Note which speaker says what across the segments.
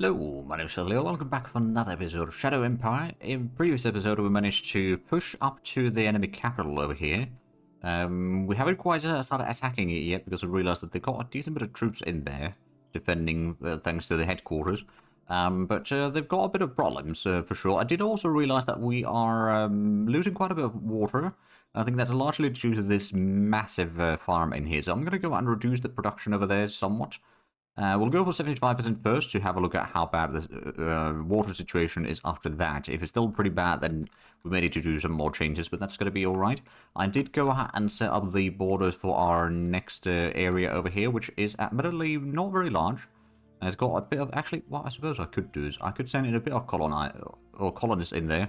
Speaker 1: Hello, my name is Zhatelier. Welcome back for another episode of Shadow Empire. In previous episode, we managed to push up to the enemy capital over here. We haven't quite started attacking it yet because we realized that they got a decent bit of troops in there, defending thanks to the headquarters. But they've got a bit of problems for sure. I did also realize that we are losing quite a bit of water. I think that's largely due to this massive farm in here. So I'm going to go and reduce the production over there somewhat. We'll go for 75% first to have a look at how bad the water situation is after that. If it's still pretty bad, then we may need to do some more changes, but that's going to be alright. I did go ahead and set up the borders for our next area over here, which is admittedly not very large. It's got a bit of... Actually, what I suppose I could do is I could send in a bit of colonists in there.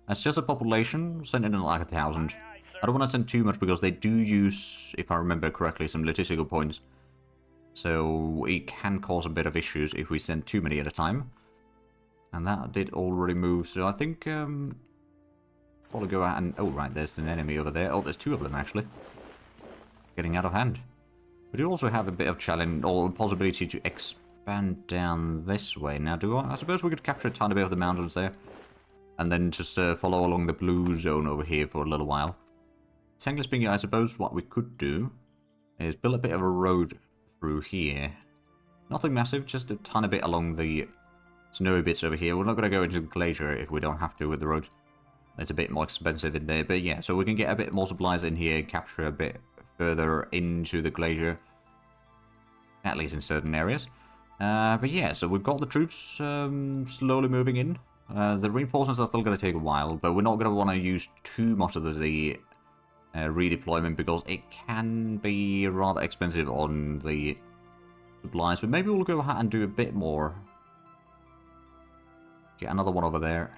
Speaker 1: That's just a population, send in like 1,000. I don't want to send too much because they do use, if I remember correctly, some logistical points. So it can cause a bit of issues if we send too many at a time. And that did already move, so I think probably go out and... Oh, right, there's an enemy over there. Oh, there's two of them, actually. Getting out of hand. We do also have a bit of challenge, or possibility to expand down this way. Now, I suppose we could capture a tiny bit of the mountains there. And then just follow along the blue zone over here for a little while. Technically speaking, I suppose what we could do is build a bit of a road through here. Nothing massive, just a tiny bit along the snowy bits over here. We're not going to go into the glacier if we don't have to with the road. It's a bit more expensive in there, but yeah, so we can get a bit more supplies in here, capture a bit further into the glacier, at least in certain areas. But yeah, so we've got the troops slowly moving in. The reinforcements are still going to take a while, but we're not going to want to use too much of the redeployment because it can be rather expensive on the supplies, but maybe we'll go ahead and do a bit more. Get another one over there.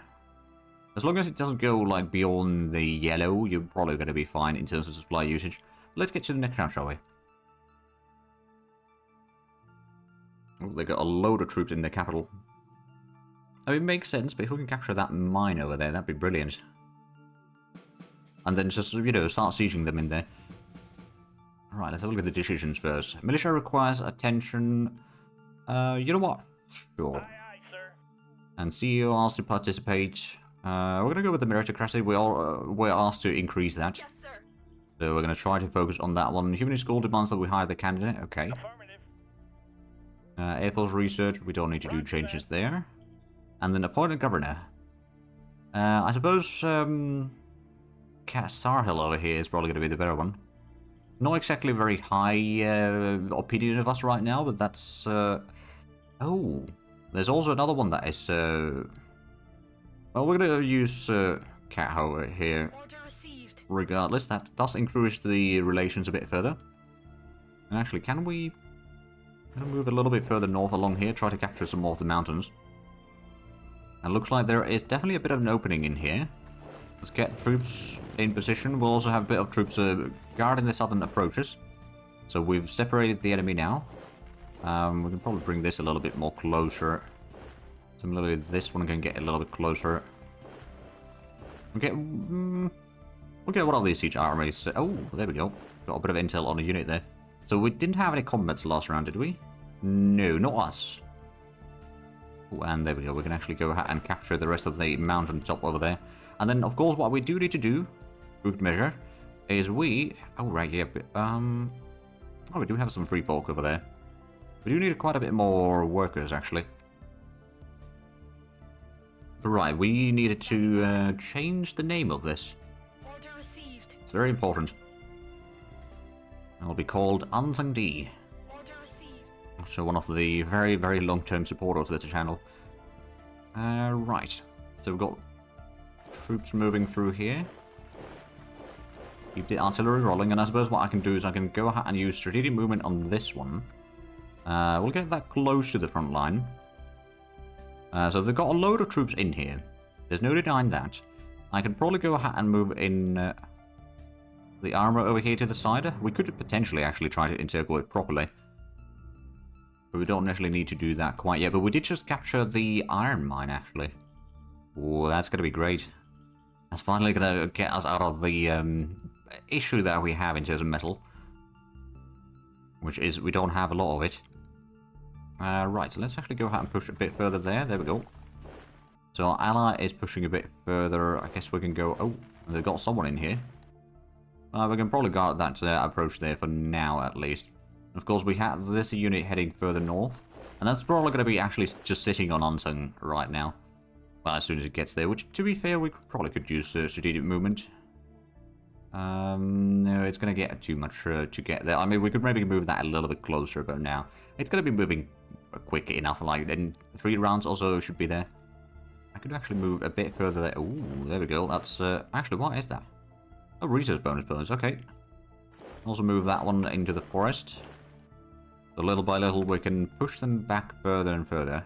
Speaker 1: As long as it doesn't go like beyond the yellow, you're probably going to be fine in terms of supply usage. Let's get to the next round, shall we? Oh, they got a load of troops in the capital. I mean, it makes sense, but if we can capture that mine over there, that'd be brilliant. And then just, you know, start sieging them in there. Alright, let's have a look at the decisions first. Militia requires attention. You know what? Sure.
Speaker 2: Aye, aye, sir.
Speaker 1: And CEO asked to participate. We're going to go with the meritocracy. We're asked to increase that.
Speaker 2: Yes, sir.
Speaker 1: So we're going to try to focus on that one. Humanist school demands that we hire the candidate. Okay.
Speaker 2: Affirmative.
Speaker 1: Air Force research. We don't need to do changes there. And then appoint a governor. I suppose... Sarhill over here is probably going to be the better one. Not exactly very high opinion of us right now, but that's... Oh, there's also another one that is... Well, we're going to use Cat over here.
Speaker 2: Order received.
Speaker 1: Regardless, that does increase the relations a bit further. And actually, can we... move a little bit further north along here, try to capture some more of the mountains. And looks like there is definitely a bit of an opening in here. Let's get troops in position. We'll also have a bit of troops guarding the southern approaches. So we've separated the enemy now. We can probably bring this a little bit more closer. Similarly, this one can get a little bit closer. Okay, we'll get one of these siege armies. Oh, there we go. Got a bit of intel on a unit there. So we didn't have any combats last round, did we? No, not us. Oh, and there we go. We can actually go ahead and capture the rest of the mountain top over there. And then, of course, what we do need to do, good measure, is we... Oh, right, yeah. Oh, we do have some free folk over there. We do need quite a bit more workers, actually. Right, we needed to change the name of this.
Speaker 2: Order received.
Speaker 1: It's very important. It'll be called Unsung D.
Speaker 2: Order received.
Speaker 1: So one of the very, very long-term supporters of the channel. Right. So we've got... troops moving through here. Keep the artillery rolling, and I suppose what I can do is I can go ahead and use strategic movement on this one. We'll get that close to the front line. So they've got a load of troops in here. There's no denying that. I can probably go ahead and move in the armor over here to the side. We could potentially actually try to encircle it properly. But we don't necessarily need to do that quite yet. But we did just capture the iron mine, actually. Oh, that's going to be great. That's finally going to get us out of the issue that we have in terms of metal. Which is we don't have a lot of it. Right, so let's actually go ahead and push a bit further there. There we go. So our ally is pushing a bit further. I guess we can go... Oh, they've got someone in here. We can probably guard that approach there for now, at least. Of course, we have this unit heading further north. And that's probably going to be actually just sitting on Unsung right now. Well, as soon as it gets there, which, to be fair, we probably could use strategic movement. No, it's going to get too much to get there. I mean, we could maybe move that a little bit closer, but now it's going to be moving quick enough. Like, in 3 rounds also should be there. I could actually move a bit further there. Ooh, there we go. That's, actually, what is that? Oh, research bonus, okay. Also move that one into the forest. So little by little we can push them back further and further.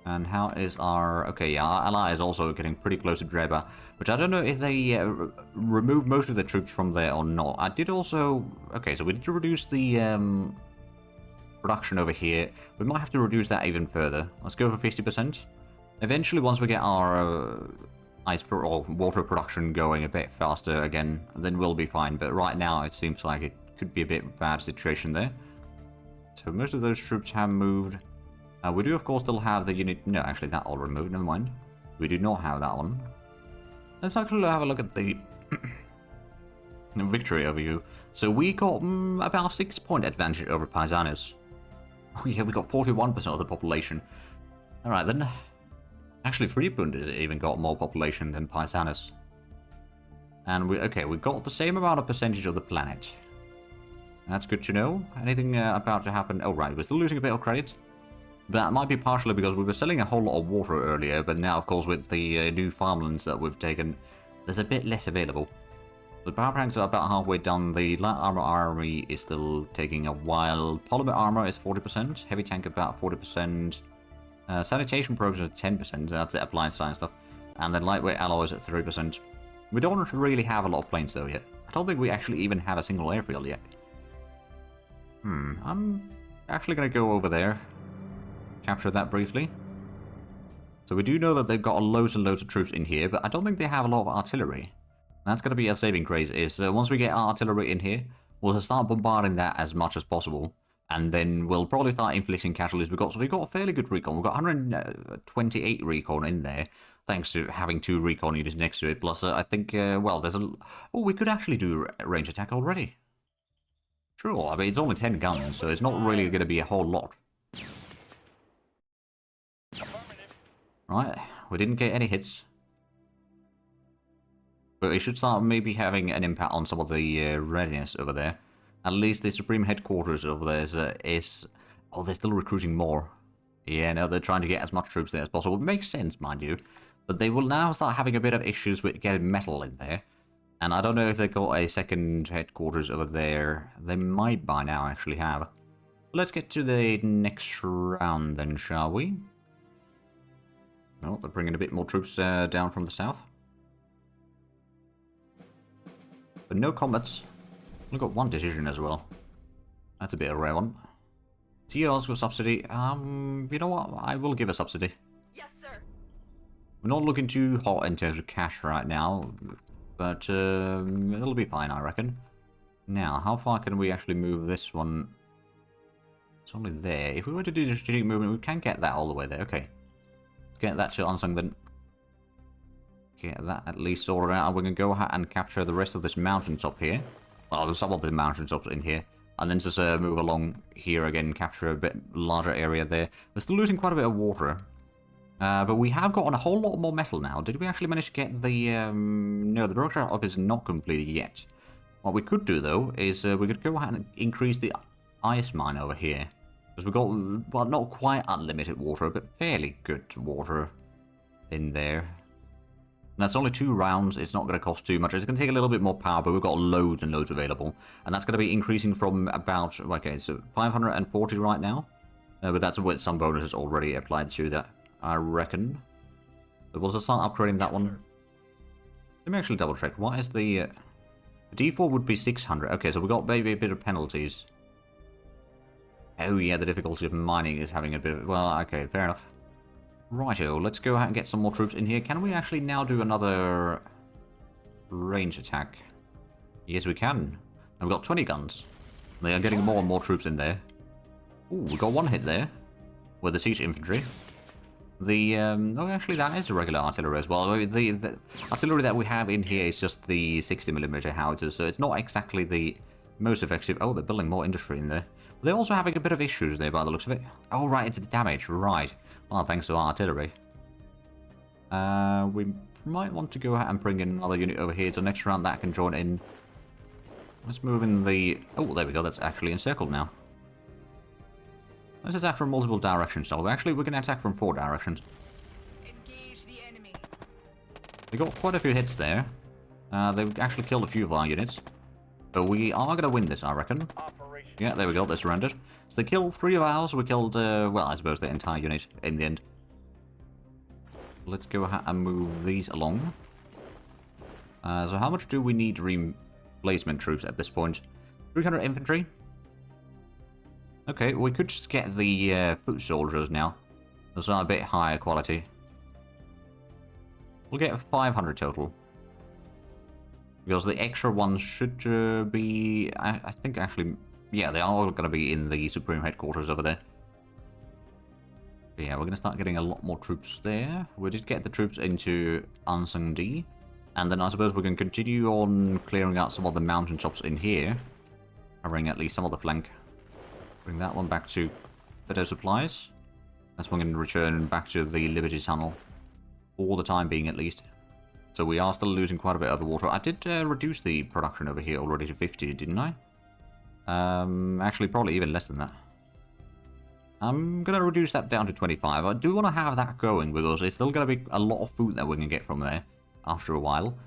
Speaker 1: And how is our... Okay, yeah, our ally is also getting pretty close to Dreba, which I don't know if they removed most of the troops from there or not. I did also... Okay, so we need to reduce the production over here. We might have to reduce that even further. Let's go for 50%. Eventually, once we get our or water production going a bit faster again, then we'll be fine. But right now, it seems like it could be a bit bad situation there. So most of those troops have moved. We do, of course, still have the unit... No, actually, that all removed. Never mind. We do not have that one. Let's actually have a look at the victory overview. So we got about 6-point advantage over Paisanos. Oh yeah, we got 41% of the population. Alright then. Actually, Friedbund has even got more population than Paisanos. And we got the same amount of percentage of the planet. That's good to know. Anything about to happen? Oh right, we're still losing a bit of credit. But that might be partially because we were selling a whole lot of water earlier, but now, of course, with the new farmlands that we've taken, there's a bit less available. The power planks are about halfway done. The light armor army is still taking a while. Polymer armor is 40%. Heavy tank about 40%. Sanitation probes are 10%. That's the appliance science stuff. And then lightweight alloys at 3%. We don't really have a lot of planes, though, yet. I don't think we actually even have a single airfield yet. I'm actually going to go over there. Capture that briefly. So we do know that they've got loads and loads of troops in here, but I don't think they have a lot of artillery. That's going to be a saving grace, is once we get our artillery in here, we'll start bombarding that as much as possible, and then we'll probably start inflicting casualties, because we've got a fairly good recon. We've got 128 recon in there, thanks to having 2 recon units next to it, plus I think, well, there's a... Oh, we could actually do range attack already. Sure, I mean, it's only 10 guns, so it's not really going to be a whole lot. Right, we didn't get any hits. But it should start maybe having an impact on some of the readiness over there. At least the Supreme Headquarters over there is... Oh, they're still recruiting more. Yeah, no, they're trying to get as much troops there as possible. It makes sense, mind you. But they will now start having a bit of issues with getting metal in there. And I don't know if they've got a second headquarters over there. They might by now actually have. Let's get to the next round then, shall we? Oh, they're bringing a bit more troops down from the south. But no combats. We've got 1 decision as well. That's a bit of a rare one. TOs for subsidy. You know what? I will give a subsidy.
Speaker 2: Yes, sir.
Speaker 1: We're not looking too hot in terms of cash right now. But it'll be fine, I reckon. Now, how far can we actually move this one? It's only there. If we were to do the strategic movement, we can get that all the way there. Okay. Get that to Unsung then. Get that at least sorted out. We're going to go ahead and capture the rest of this mountaintop here. Well, there's some of the mountaintops in here. And then just move along here again, capture a bit larger area there. We're still losing quite a bit of water. But we have gotten a whole lot more metal now. Did we actually manage to get the... No, the bureaucrat office is not completed yet. What we could do, though, is we could go ahead and increase the ice mine over here. Because we've got, well, not quite unlimited water, but fairly good water in there. And that's only 2 rounds. It's not going to cost too much. It's going to take a little bit more power, but we've got loads and loads available. And that's going to be increasing from about, okay, so 540 right now. But that's with some bonuses already applied to that, I reckon. But we'll just start upgrading that one. Let me actually double check. What is the default would be 600. Okay, so we've got maybe a bit of penalties. Oh yeah, the difficulty of mining is having a bit of... Well, okay, fair enough. Righto, let's go ahead and get some more troops in here. Can we actually now do another range attack? Yes, we can. And we've got 20 guns. They are getting more and more troops in there. Ooh, we got one hit there with the siege infantry. The, oh, actually, that is a regular artillery as well. The artillery that we have in here is just the 60mm howitzers, so it's not exactly the most effective. Oh, they're building more industry in there. They're also having a bit of issues there by the looks of it. Oh, right, it's the damage, right. Well, thanks to our artillery. We might want to go ahead and bring in another unit over here, so next round that can join in. Let's move in the... Oh, there we go, that's actually encircled now. Let's attack from multiple directions, so actually we can attack from 4 directions.
Speaker 2: Engage the enemy.
Speaker 1: We got quite a few hits there. They've actually killed a few of our units. But we are going to win this, I reckon. Yeah, there we go, they surrendered. So they killed 3 of ours, we killed, well, I suppose the entire unit in the end. Let's go ahead and move these along. So how much do we need replacement troops at this point? 300 infantry. Okay, we could just get the foot soldiers now. Those are a bit higher quality. We'll get 500 total. Because the extra ones should be... I think actually... Yeah, they are all going to be in the Supreme Headquarters over there. But yeah, we're going to start getting a lot more troops there. We'll just get the troops into Ansung D. And then I suppose we can continue on clearing out some of the mountain tops in here. Covering at least some of the flank. Bring that one back to better supplies. That's when we can return back to the Liberty Tunnel. For the time being, at least. So we are still losing quite a bit of the water. I did reduce the production over here already to 50, didn't I? Actually, probably even less than that. I'm going to reduce that down to 25. I do want to have that going because it's still going to be a lot of food that we can get from there after a while.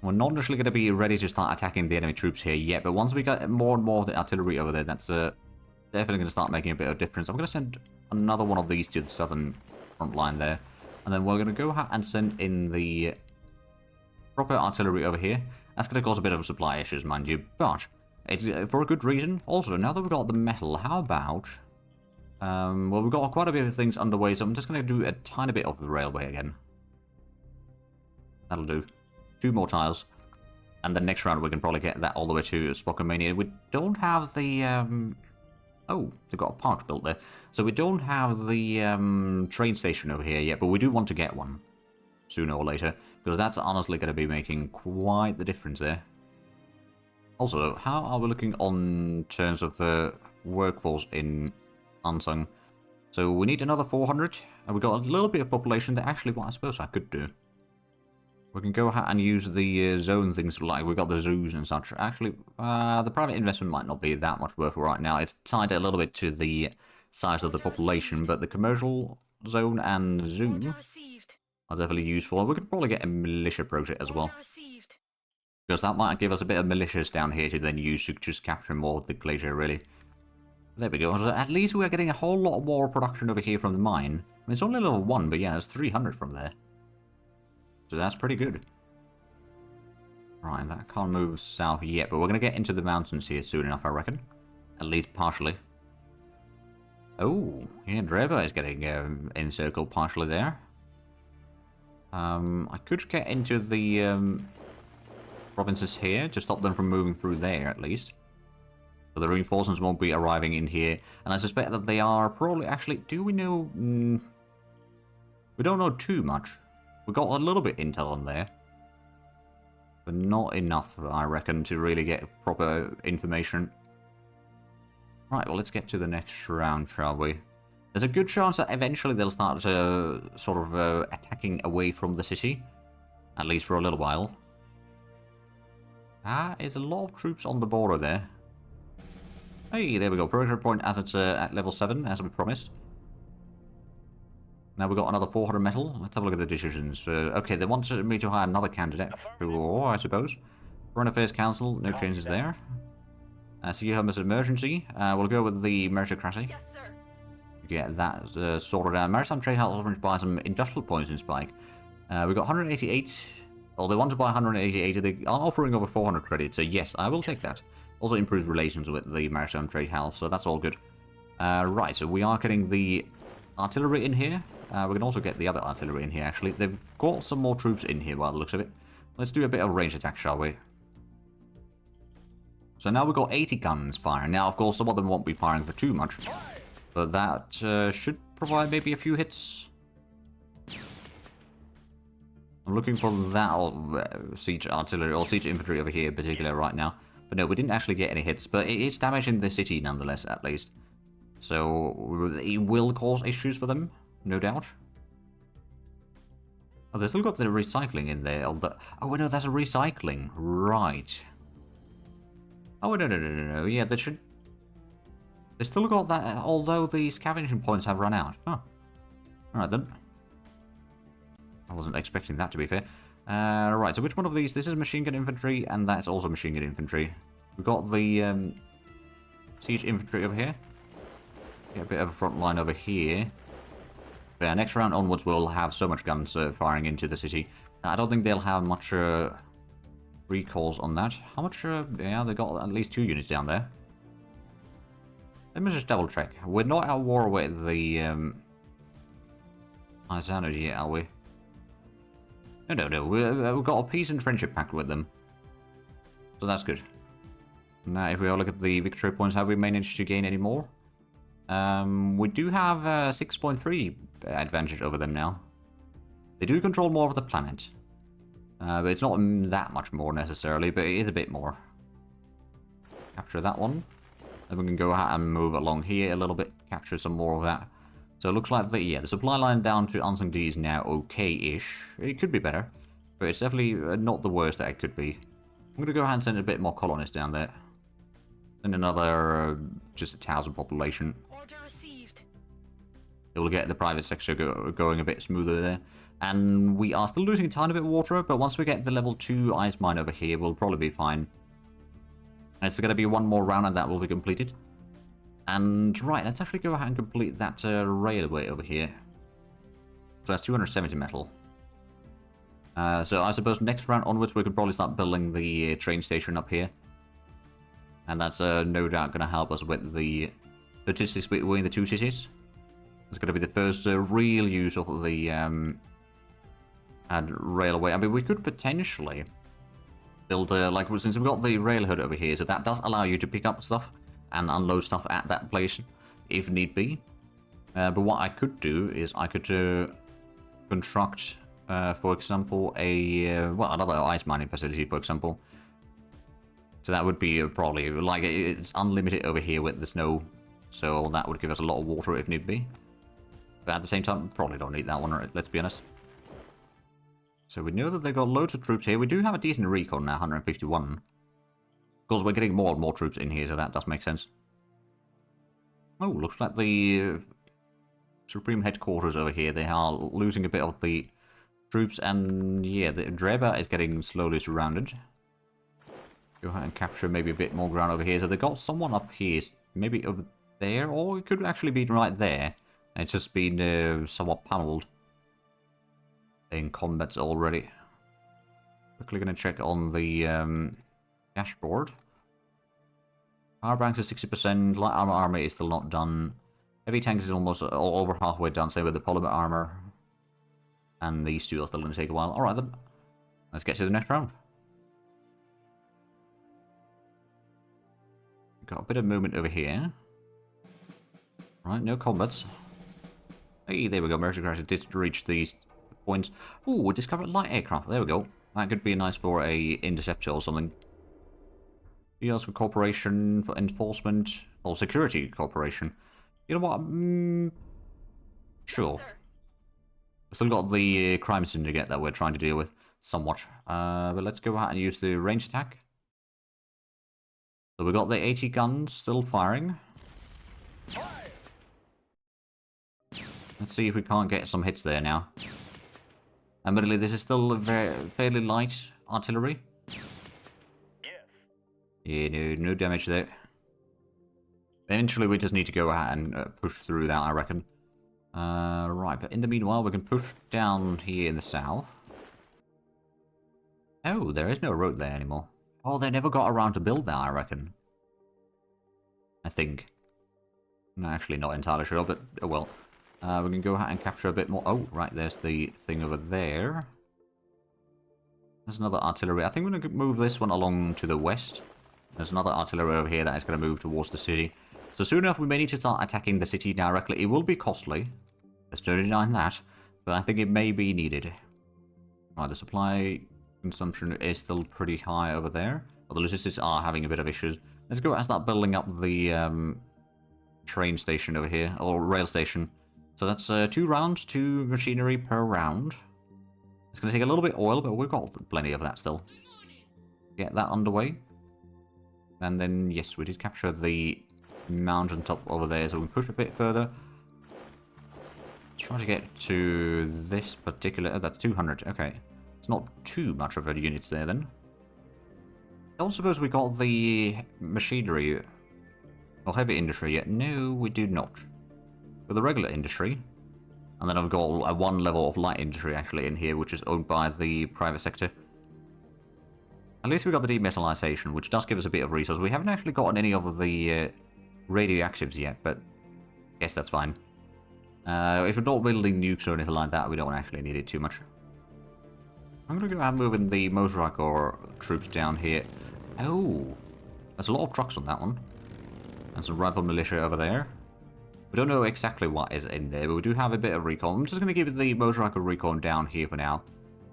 Speaker 1: We're not actually going to be ready to start attacking the enemy troops here yet, but once we get more and more of the artillery over there, that's definitely going to start making a bit of difference. I'm going to send another one of these to the southern front line there. And then we're going to go ahead and send in the proper artillery over here. That's going to cause a bit of supply issues, mind you, but it's for a good reason. Also, now that we've got the metal, how about... well, we've got quite a bit of things underway, so I'm just going to do a tiny bit of the railway again. That'll do. 2 more tiles. And then next round we can probably get that all the way to Spokomania. We don't have the... Oh, they've got a park built there. So we don't have the train station over here yet, but we do want to get one. Sooner or later. Because that's honestly going to be making quite the difference there. Also, how are we looking on terms of the workforce in Ansung? So we need another 400. And we've got a little bit of population that actually what I suppose I could do. We can go ahead and use the zone things like we've got the zoos and such. Actually, the private investment might not be that much worth right now. It's tied a little bit to the size of the population, but the commercial zone and zoo are definitely useful. We could probably get a militia project as well. Because that might give us a bit of militias down here to then use to just capture more of the glacier, really. There we go. So at least we're getting a whole lot more production over here from the mine. I mean, it's only level 1, but yeah, there's 300 from there. So that's pretty good. Right, that can't move south yet, but we're going to get into the mountains here soon enough, I reckon. At least partially. Oh, yeah, Dreba is getting encircled partially there. I could get into the provinces here to stop them from moving through there, at least. So the reinforcements won't be arriving in here. And I suspect that they are probably... Actually, do we know... we don't know too much. We got a little bit intel on there. But not enough, I reckon, to really get proper information. Right, well, let's get to the next round, shall we? There's a good chance that eventually they'll start sort of attacking away from the city. At least for a little while. Is a lot of troops on the border there. Hey, there we go. Progress point as it's at level 7, as we promised. Now we've got another 400 metal. Let's have a look at the decisions. Okay, they want me to hire another candidate. Sure, I suppose. Foreign Affairs Council, no changes there. Sea Home is an emergency. We'll go with the meritocracy.
Speaker 2: Yes, sir.
Speaker 1: Get that sorted out. Maritime Trade House offers to buy some industrial points in Spike. We've got 188. Well, they want to buy 188. They are offering over 400 credits, so yes, I will take that. Also improves relations with the Maritime Trade House, so that's all good. Right, so we are getting the artillery in here. We can also get the other artillery in here, actually. They've got some more troops in here by the looks of it. Let's do a bit of range attack, shall we? So now we've got 80 guns firing. Now, of course, some of them won't be firing for too much. But that should provide maybe a few hits. I'm looking for that siege artillery or siege infantry over here in particular right now. But no, we didn't actually get any hits. But it is damaging the city nonetheless, at least. So it will cause issues for them, no doubt. Oh, they still got the recycling in there. Although, oh, no, that's a recycling. Right. Oh, no. Yeah, they should... They still got that, although the scavenging points have run out. Huh. Alright then. I wasn't expecting that, to be fair. Right, so which one of these? This is machine gun infantry, and that's also machine gun infantry. We've got the siege infantry over here. Get a bit of a front line over here. But yeah, next round onwards, we'll have so much guns firing into the city. I don't think they'll have much recalls on that. How much? Yeah, they got at least 2 units down there. Let me just double check. We're not at war with the Oceania yet, are we? No. We've got a peace and friendship pact with them. So that's good. Now, if we all look at the victory points, have we managed to gain any more? We do have 6.3 advantage over them now. They do control more of the planet. But it's not that much more necessarily, but it is a bit more. Capture that one. Then we can go ahead and move along here a little bit, capture some more of that. So it looks like the supply line down to Ansung D is now okay-ish. It could be better, but it's definitely not the worst that it could be. I'm going to go ahead and send a bit more colonists down there. And another, just 1,000 population.
Speaker 2: Order received.
Speaker 1: It will get the private sector going a bit smoother there. And we are still losing a tiny bit of water, but once we get the level 2 ice mine over here, we'll probably be fine. And it's going to be one more round and that will be completed. And right, let's actually go ahead and complete that railway over here. So that's 270 metal. So I suppose next round onwards we could probably start building the train station up here. And that's no doubt going to help us with the logistics between the two cities. It's going to be the first real use of the railway. I mean, we could potentially build like, since we've got the railhead over here, so that does allow you to pick up stuff and unload stuff at that place if need be. But what I could do is I could construct, for example, another ice mining facility, for example. So that would be probably, like, it's unlimited over here with the snow, so that would give us a lot of water if need be. But at the same time, probably don't need that one, let's be honest. So we know that they've got loads of troops here. We do have a decent recon now, 151. Of course, we're getting more and more troops in here, so that does make sense. Oh, looks like the Supreme Headquarters over here, they are losing a bit of the troops, and yeah, the Dreba is getting slowly surrounded. Go ahead and capture maybe a bit more ground over here. So they got someone up here, maybe over there, or it could actually be right there. And it's just been somewhat pummeled in combat already. Quickly going to check on the dashboard. Power banks is 60%, light armor is still not done. Heavy tanks is almost all over halfway done, same with the polymer armor. And these two are still going to take a while. Alright then, let's get to the next round. Got a bit of movement over here. Right, no combats. Hey, there we go. Merchant Crash did reach these points. Ooh, we discovered light aircraft. There we go. That could be nice for a interceptor or something. Deals for cooperation, for enforcement, or security cooperation. You know what? Sure. We've still got the crime syndicate that we're trying to deal with somewhat. But let's go ahead and use the range attack. So we've got the 80 guns still firing. Let's see if we can't get some hits there now. Admittedly, this is still a fairly light artillery. Yeah, no damage there. Eventually, we just need to go ahead and push through that, I reckon. Right, but in the meanwhile, we can push down here in the south. Oh, there is no road there anymore. Oh, they never got around to build that, I reckon. I think. No, actually not entirely sure, but oh well. We can go ahead and capture a bit more. Oh, right, there's the thing over there. There's another artillery. I think we're going to move this one along to the west. There's another artillery over here that is going to move towards the city. So soon enough, we may need to start attacking the city directly. It will be costly. Let's don't deny that. But I think it may be needed. Right, the supply consumption is still pretty high over there. But the logistics are having a bit of issues. Let's go and start building up the train station over here. Or rail station. So that's 2 rounds, 2 machinery per round. It's going to take a little bit of oil, but we've got plenty of that still. Get that underway. And then, yes, we did capture the mountain top over there, so we can push a bit further. Try to get to this particular... Oh, that's 200, okay. It's not too much of a units there, then. I don't suppose we got the machinery or heavy industry yet. No, we do not. For the regular industry. And then I've got a 1 level of light industry actually in here, which is owned by the private sector. At least we got the demetallization, which does give us a bit of resource. We haven't actually gotten any of the radioactives yet, but I guess that's fine. If we're not building nukes or anything like that, we don't actually need it too much. I'm going to go ahead and moving the motorcycle troops down here. Oh, there's a lot of trucks on that one. And some rifle militia over there. We don't know exactly what is in there, but we do have a bit of recon. I'm just going to give the motorcycle recon down here for now.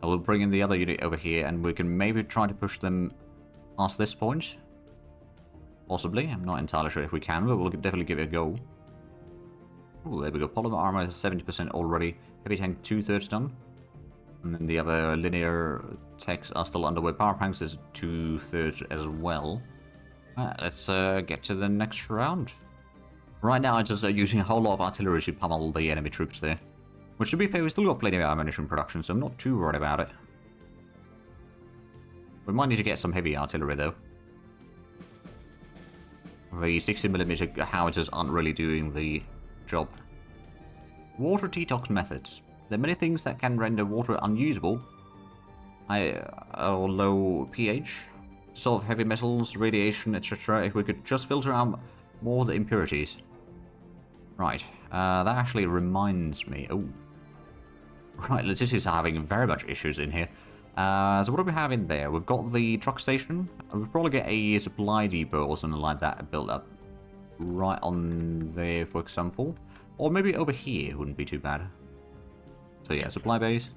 Speaker 1: I will bring in the other unit over here, and we can maybe try to push them past this point. Possibly. I'm not entirely sure if we can, but we'll definitely give it a go. Oh, there we go. Polymer armor is 70% already. Heavy tank 2/3 done. And then the other linear techs are still underway. Power tanks is 2/3 as well. Let's get to the next round. Right now, I'm just using a whole lot of artillery to pummel the enemy troops there. Which, to be fair, we still got plenty of ammunition production, so I'm not too worried about it. We might need to get some heavy artillery, though. The 60mm howitzers aren't really doing the job. Water detox methods. There are many things that can render water unusable. Or low pH, dissolve heavy metals, radiation, etc. If we could just filter out more of the impurities. Right, that actually reminds me. Oh. Right, logistics are having very much issues in here. So what do we have in there? We've got the truck station. We'll probably get a supply depot or something like that built up right on there, for example. Or maybe over here wouldn't be too bad. So yeah, supply base.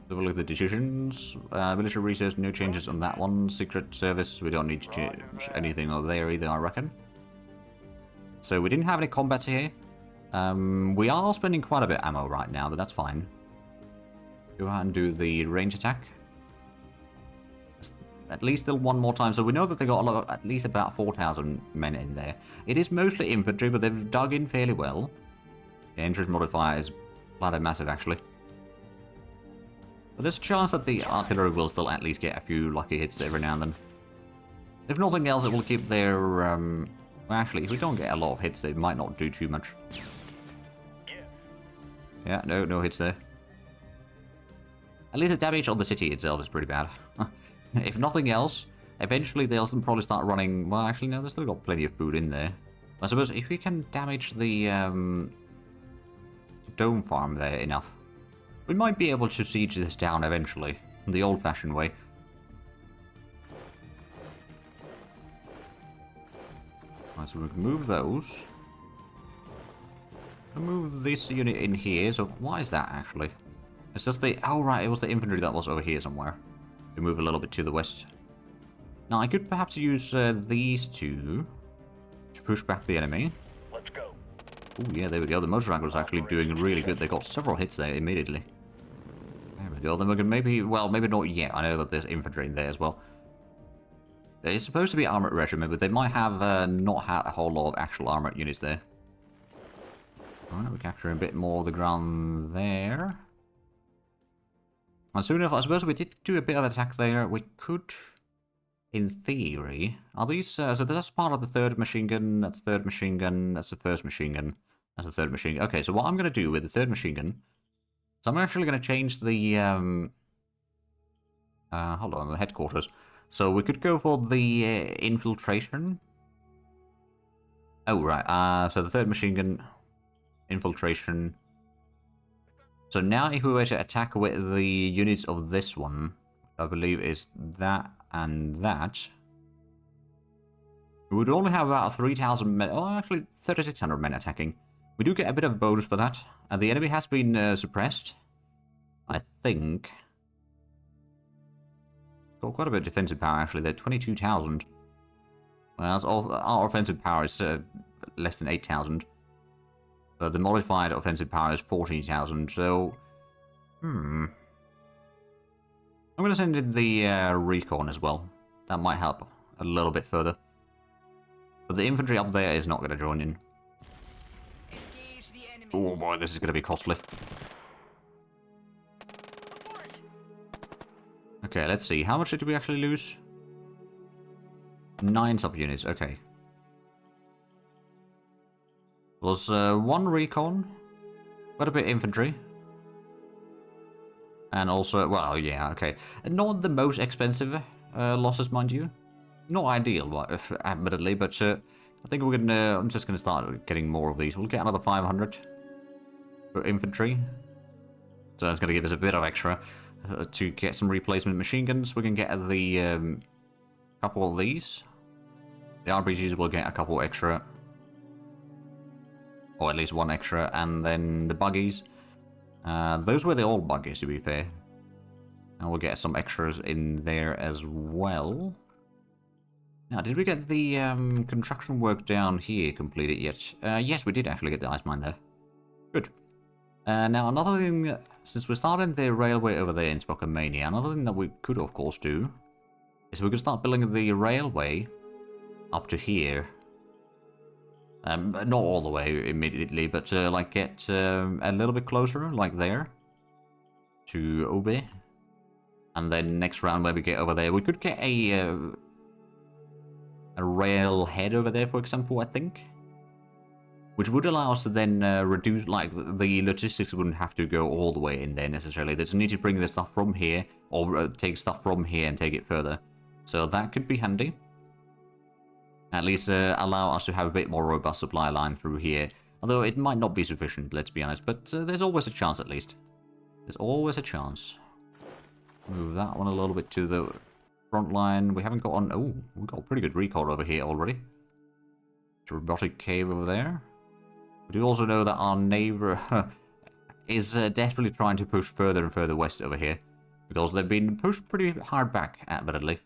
Speaker 1: Have a look at the decisions. Military research, no changes on that one. Secret service, we don't need to change anything over there either, I reckon. So we didn't have any combats here. We are spending quite a bit of ammo right now, but that's fine. Go ahead and do the range attack. At least still one more time. So we know that they got a lot of, at least about 4,000 men in there. It is mostly infantry, but they've dug in fairly well. The interest modifier is bloody massive, actually. But there's a chance that the artillery will still at least get a few lucky hits every now and then. If nothing else, it will keep their... well, actually, if we don't get a lot of hits, they might not do too much. Yeah, no hits there. At least the damage on the city itself is pretty bad. If nothing else, eventually they'll probably start running... Well, actually, no, they've still got plenty of food in there. I suppose if we can damage the dome farm there enough, we might be able to siege this down eventually, the old-fashioned way. Right, so we can move those. I'll move this unit in here. So why is that, actually? It's just the... Oh, right, it was the infantry that was over here somewhere. We move a little bit to the west. Now, I could perhaps use these two to push back the enemy.
Speaker 3: Let's go.
Speaker 1: Oh, yeah, there we go. The motorcycle was actually doing really good. They got several hits there immediately. There we go. Then we can maybe... Well, maybe not yet. I know that there's infantry in there as well. It's supposed to be armored regiment, but they might have not had a whole lot of actual armored units there. Alright, we're capturing a bit more of the ground there. And soon enough, I suppose we did do a bit of attack there. We could, in theory... Are these... so that's part of the third machine gun, that's the third machine gun, that's the first machine gun, that's the third machine gun. Okay, so what I'm going to do with the third machine gun... So I'm actually going to change the... hold on, the headquarters. So we could go for the infiltration. Oh, right. So the third machine gun... Infiltration... So now if we were to attack with the units of this one, I believe is that and that. We would only have about 3,000 men, oh actually 3,600 men attacking. We do get a bit of a bonus for that. The enemy has been suppressed, I think. Got quite a bit of defensive power actually, they're 22,000. Whereas our offensive power is less than 8,000. But the modified offensive power is 14,000, so... I'm going to send in the recon as well. That might help a little bit further. But the infantry up there is not going to join in.
Speaker 2: Engage the enemy.
Speaker 1: Oh boy, this is going to be costly.
Speaker 2: Report.
Speaker 1: Okay, let's see. How much did we actually lose? 9 subunits, okay. Was 1 recon, quite a bit infantry. And also, well, yeah, okay. Not the most expensive losses, mind you. Not ideal, admittedly, but I think we're gonna. I'm just gonna start getting more of these. We'll get another 500 for infantry. So that's gonna give us a bit of extra to get some replacement machine guns. We can get the couple of these. The RPGs will get a couple extra, or at least 1 extra, and then the buggies. Those were the old buggies, to be fair. And we'll get some extras in there as well. Now, did we get the construction work down here completed yet? Yes, we did actually get the ice mine there. Good. Now, another thing, since we're starting the railway over there in Spokane, another thing that we could, of course, do is we could start building the railway up to here. Not all the way immediately, but like get a little bit closer, like there, to Obe. And then next round where we get over there, we could get a rail head over there, for example, I think. Which would allow us to then reduce, like, the logistics wouldn't have to go all the way in there necessarily. They just need to bring the stuff from here, or take stuff from here and take it further. So that could be handy. At least allow us to have a bit more robust supply line through here. Although it might not be sufficient, let's be honest. But there's always a chance, at least. There's always a chance. Move that one a little bit to the front line. We haven't got on... Oh, we've got a pretty good recall over here already. Robotic cave over there. We do also know that our neighbor is definitely trying to push further and further west over here. Because they've been pushed pretty hard back, admittedly.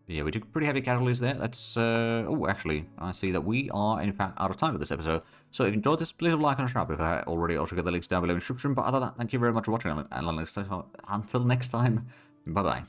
Speaker 1: Yeah, we took pretty heavy casualties there. That's, oh, actually, I see that we are, in fact, out of time for this episode. So if you enjoyed this, please leave a like and subscribe if I already. Also get the links down below in the description. But other than that, thank you very much for watching. And until next time, bye-bye.